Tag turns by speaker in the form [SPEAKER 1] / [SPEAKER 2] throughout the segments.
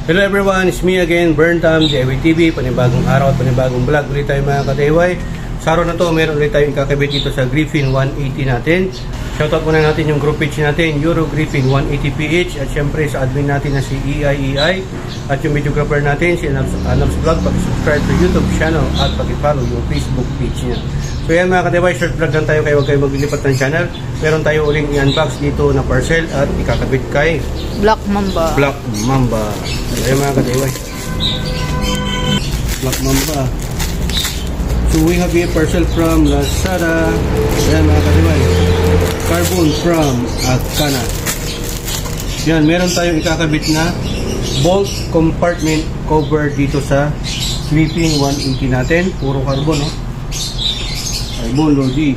[SPEAKER 1] Hello everyone, it's me again, Burntam, JW TV, panibagong araw at panibagong vlog ulit tayo mga ka-DIY. Sa araw na to, meron ulit tayong kakabit dito sa Griffin 180 natin. Shoutout muna natin yung group page natin, Euro Griffin 180PH, at syempre sa admin natin na si EIEI, at yung videographer natin, si Anams Vlog. Pag-subscribe sa YouTube channel at pag-follow yung Facebook page niya. So yan mga ka-DIY, short vlog lang tayo, kaya huwag kayo maglilipat ng channel. Meron tayo uling i-unbox dito na parcel at ikakabit kay
[SPEAKER 2] Black Mamba.
[SPEAKER 1] Black Mamba. Ayan mga ka-DIY, Black Mamba. So we have a parcel from Lazada. Ayan mga ka-DIY, carbon from Akana. Yan, meron tayong ikakabit na bolt compartment cover dito sa Griffin 180 natin. Puro carbon, no? Carbon, Lodi.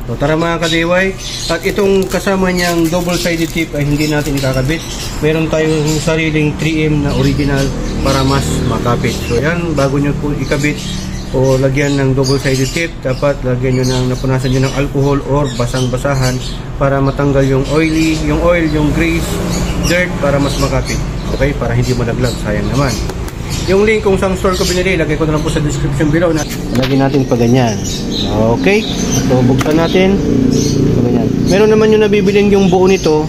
[SPEAKER 1] So tara mga ka-DIY. At itong kasama niyang double-sided tape ay hindi natin ikakabit. Meron tayong sariling 3M na original para mas makapit. So yan, bago nyo po ikabit o lagyan ng double-sided tape, dapat lagyan nyo ng napunasan nyo ng alcohol or basang-basahan para matanggal yung oily, yung oil, yung grease, dirt para mas makapit. Okay? Para hindi malaglag. Sayang naman. Yung link kung saan store ko binili, lagay ko na lang po sa description below. Lagyan natin pa ganyan. Okay? So buksan natin. So, ganyan. Meron naman yung nabibiling yung buo nito.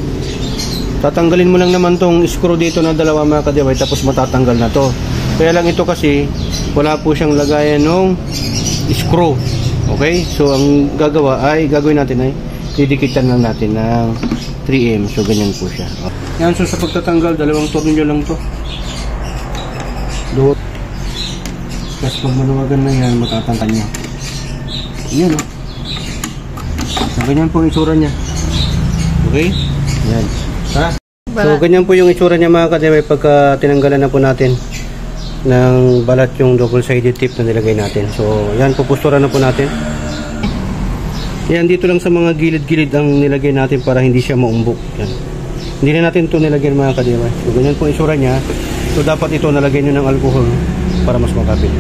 [SPEAKER 1] Tatanggalin mo lang naman tong screw dito na dalawa mga ka-DIY, tapos matatanggal na to. Kaya lang ito kasi wala po siyang lagayan ng screw. Okay? So ang gagawin natin ay didikitan lang natin ng 3M. So ganyan po siya. Yan, so sa pagtatanggal, dalawang tornilyo lang to. Doon. Tapos pag maluwagan na yan, matatanggal niya. Yan, o. So ganyan po yung itsura niya. Okay? Yan. Ha? So ganyan po yung itsura niya mga ka-DIY pagka tinanggalan na po natin ng balat yung double-sided tape na nilagay natin. So yan, pupusturan na po natin. Yan, dito lang sa mga gilid-gilid ang nilagay natin para hindi siya maumbok. Yan. Hindi na natin ito nilagyan mga ka-DIY. So ganyan po yung itsura niya. So dapat ito nalagyan nyo ng alcohol para mas makapit.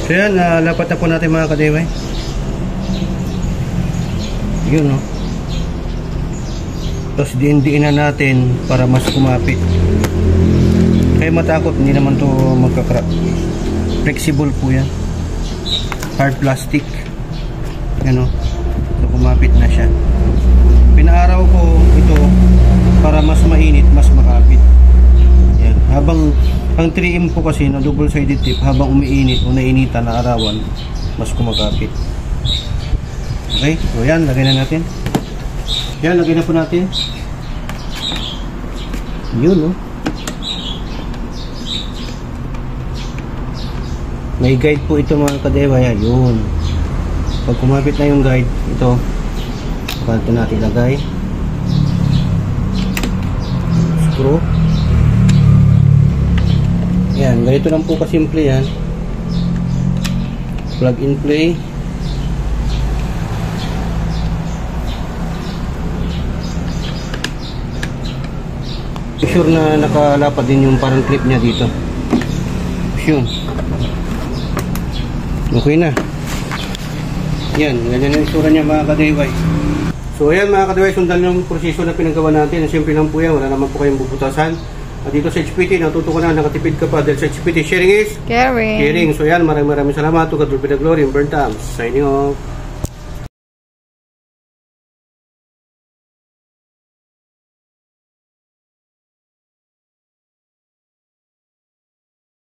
[SPEAKER 1] So yan, lapat na po natin mga ka-DIY. Yun, no? Tapos diin na natin para mas kumapit. Kaya matakot, hindi naman to magka-crack. Flexible po yan. Hard plastic. Yan, no? So kumapit na siya. Pinaaraw ko ito para mas mainit, mas makapit. Yan. Habang ang 3M po kasi na double-sided tape, habang umiinit o nainitan na arawan, mas kumakapit. Okay? So yan, lagay na natin. Yan, lagay na po natin. Yun, no? May guide po ito mga ka-DIY. Yun. Pag kumapit na yung guide, ito, ito natin lagay. Screw. Yan, ganito lang po kasimple yan. Plug and play. Sure na nakalapad din yung parang clip niya dito. Yun. Okay na. Yan, ganyan ang isura niya mga ka-DIY. So ayan mga ka-DIY, sundan yung proseso na pinagawa natin. Simple lang po yan, wala naman po kayong bubutasan. At dito sa HPT, natuto ko na, nakatipid ka pa. Dahil sa HPT, sharing is
[SPEAKER 2] caring.
[SPEAKER 1] So yan, maraming salamat. To God be the glory, Burntam. Signing off.